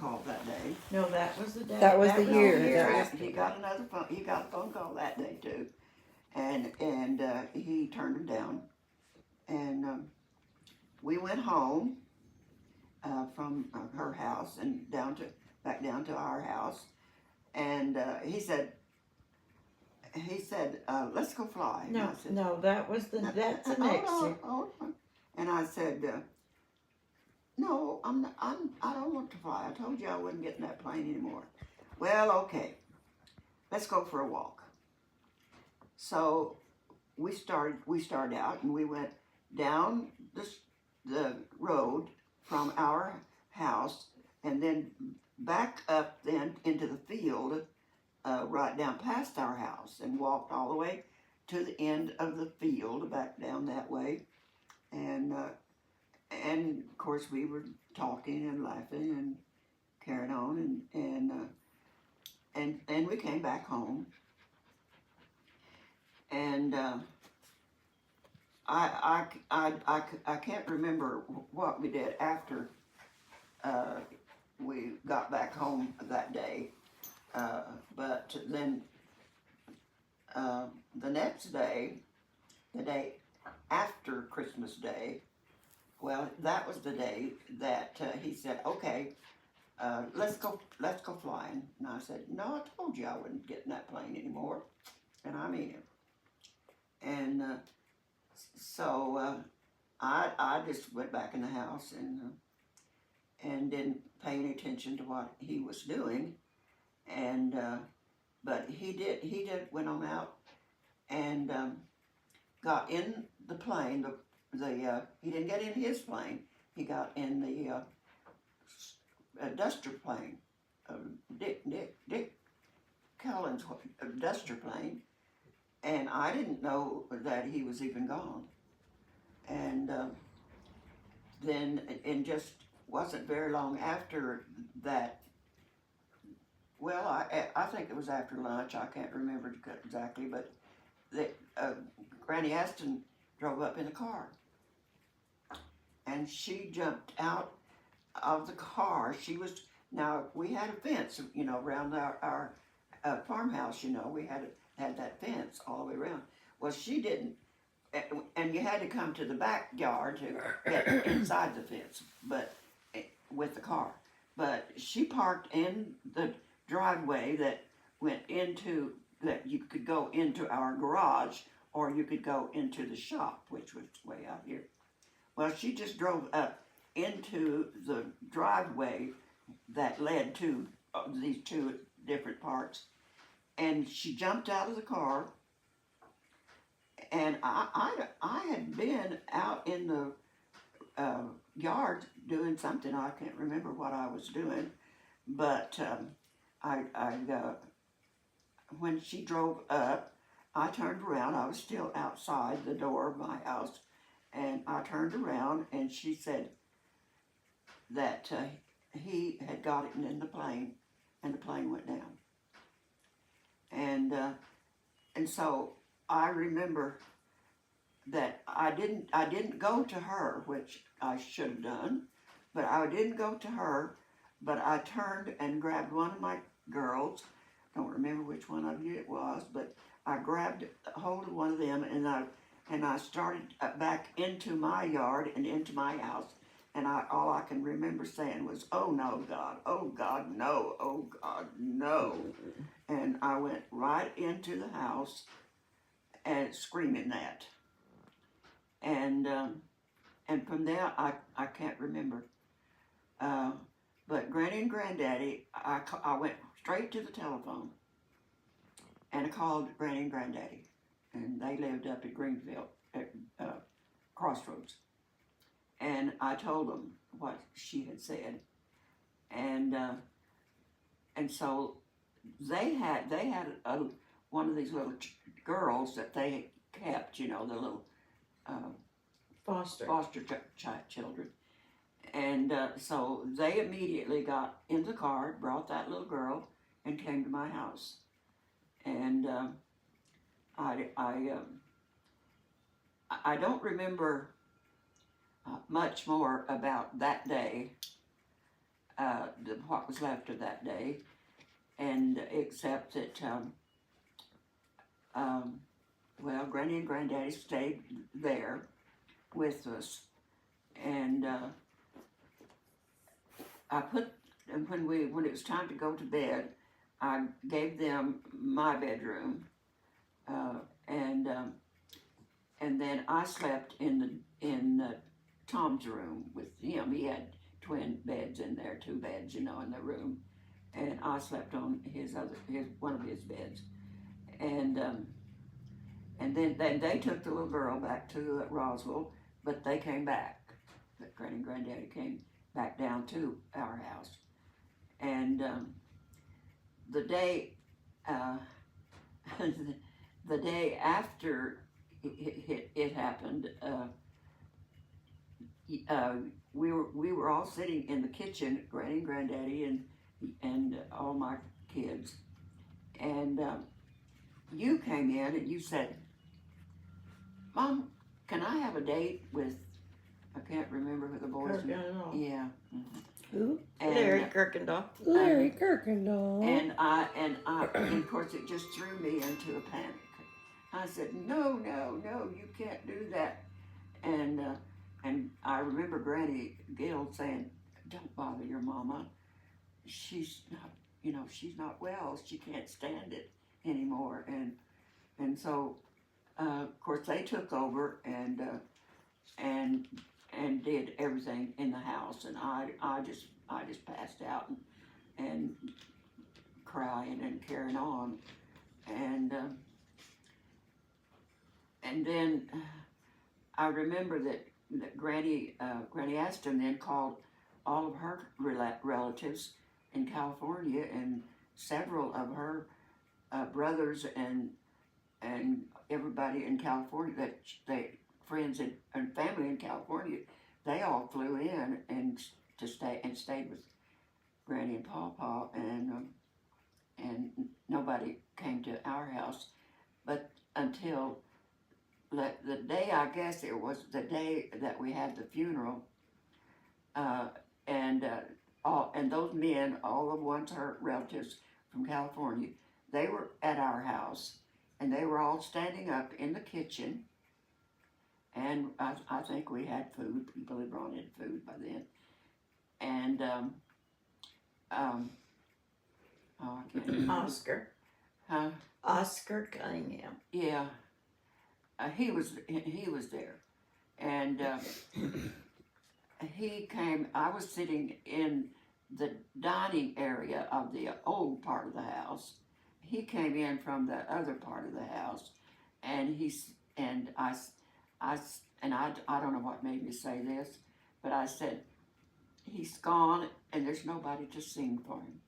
call that day. No, that was the day. That was the No, year. he got another phone. He got a phone call that day too, and he turned him down, and we went home from her house and back down to our house, and he said, let's go fly. No, and I said, no, that's the next year. hold on. And I said, no, I don't want to fly. I told you I wouldn't get in that plane anymore. Well, okay, let's go for a walk. So we started out and we went down the road from our house and then back up then into the field right down past our house and walked all the way to the end of the field back down that way. And of course we were talking and laughing and carrying on and we came back home. And I can't remember what we did after we got back home that day. But then the next day, the day after Christmas Day, well, that was the day that he said, okay, let's go flying. And I said, no, I told you I wouldn't get in that plane anymore. And I mean it. And so I just went back in the house and didn't pay any attention to what he was doing. And but he went on out and got in the plane. He didn't get in his plane. He got in the Duster plane, Dick Cullen's Duster plane, and I didn't know that he was even gone. And then, and just wasn't very long after that. Well, I think it was after lunch. I can't remember exactly, but Granny Aston drove up in a car, and she jumped out of the car. Now we had a fence, around our farmhouse. We had that fence all the way around. Well, she didn't, and you had to come to the backyard to get inside the fence, but with the car. But she parked in the driveway that you could go into our garage, or you could go into the shop, which was way out here. Well, she just drove up into the driveway that led to these two different parts, and she jumped out of the car. And I had been out in the yard doing something. I can't remember what I was doing, but when she drove up, I turned around. I was still outside the door of my house, and I turned around, and she said that he had got it in the plane, and the plane went down. And so I remember that I didn't go to her, which I should have done, but I didn't go to her, but I turned and grabbed one of my girls. Don't remember which one of you it was, but I grabbed hold of one of them, and I started back into my yard and into my house, and all I can remember saying was, "Oh no, God! Oh God, no! Oh God, no!" And I went right into the house and screaming that, and from there I can't remember. But Granny and Granddaddy, I went straight to the telephone, and I called Granny and Granddaddy, and they lived up at Greenfield, at Crossroads. And I told them what she had said, and so they had one of these little girls that they kept, the little Foster children. And so they immediately got in the car, brought that little girl, and came to my house. And I don't remember much more about that day. what was left of that day, and except that, well, Granny and Granddaddy stayed there with us, and when it was time to go to bed, I gave them my bedroom, and then I slept in Tom's room with him. He had twin beds in there, 2 beds, in the room, and I slept on one of his beds, and then they took the little girl back to Roswell, but they came back. But Granny and Granddaddy came back down to our house, and the day the day after it happened, we were all sitting in the kitchen, Granny and Granddaddy and all my kids, and you came in and you said, "Mom, can I have a date with?" I can't remember who the boy's name. Kirkendall. Yeah. Who? And, Larry Kirkendall. Larry Kirkendall. and of course it just threw me into a panic. I said, "No, you can't do that." And I remember Granny Gill saying, "Don't bother your mama. She's not well. She can't stand it anymore." And so, of course, they took over and did everything in the house, and I just passed out and crying and carrying on, and then I remember that Granny Aston then called all of her relatives in California, and several of her brothers and everybody in California friends and family in California, they all flew in and stayed with Granny and Pawpaw, and nobody came to our house, but until the day, I guess it was the day that we had the funeral, and those men, all the ones, her relatives from California, they were at our house, and they were all standing up in the kitchen, and I think we had food. People had brought in food by then, and I can't remember. Oscar. Huh? Oscar Cunningham. Yeah, he was there, and he came. I was sitting in the dining area of the old part of the house. He came in from the other part of the house, and I don't know what made me say this, but I said, "He's gone, and there's nobody to sing for him."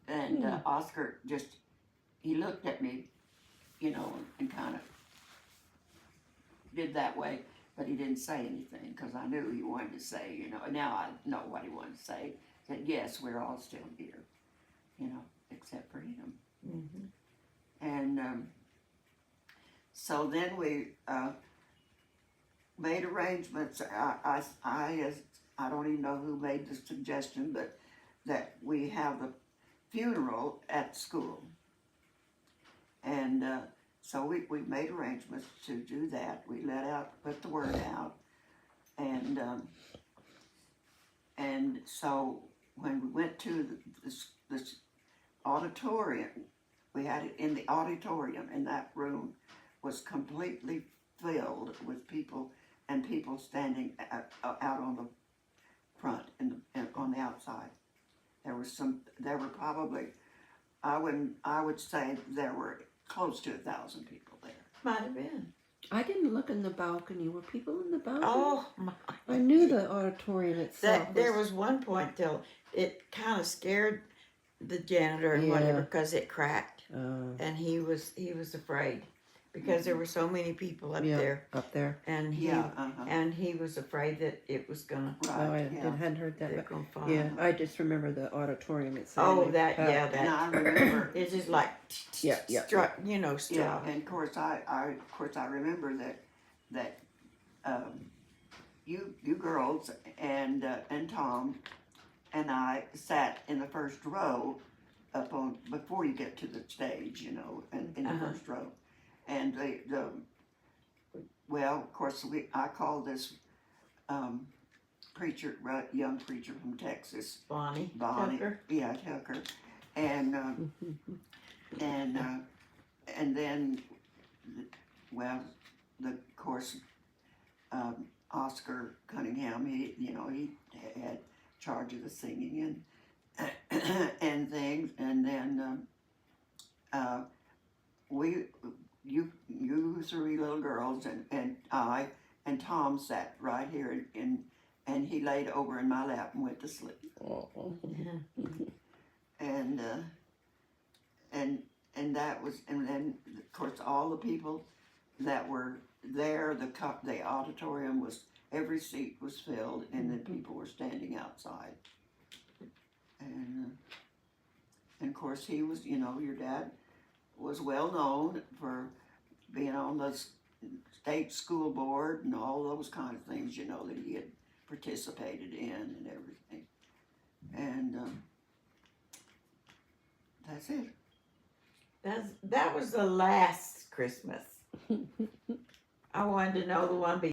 And Oscar he looked at me, and kind of did that way, but he didn't say anything, because I knew he wanted to say, now I know what he wanted to say, that yes, we're all still here, except for him. Mm-hmm. And so then we made arrangements. I don't even know who made the suggestion, but that we have the funeral at school. And so we made arrangements to do that. We put the word out, and so when we went to this auditorium, we had it in the auditorium, and that room was completely filled with people, and people standing out on the front and on the outside. There were probably, I would say there were close to 1,000 people there. Might have been. I didn't look in the balcony. Were people in the balcony? Oh my! I knew the auditorium itself. There was one point till it kind of scared the janitor and whatever, because it cracked, and he was afraid, because there were so many people up there, and he was afraid that it was gonna. Right, I hadn't heard that. Gonna fall. Yeah, I just remember the auditorium itself. Oh, that. And I remember. It's just like struck. Yeah, and of course I remember that you girls and Tom and I sat in the first row up on before you get to the stage, you know, in the first row, and the well, of course, I called this preacher, young preacher from Texas, Bonnie Tucker. yeah, Tucker, and then, well, of course, Oscar Cunningham, he had charge of the singing and things, and then you three little girls and I and Tom sat right here and he laid over in my lap and went to sleep. And that was, and then of course all the people that were there, the auditorium was, every seat was filled, and then people were standing outside. And of course he was, your dad was well known for being on the state school board and all those kind of things, that he had participated in and everything. And that's it. That was the last Christmas. I wanted to know the one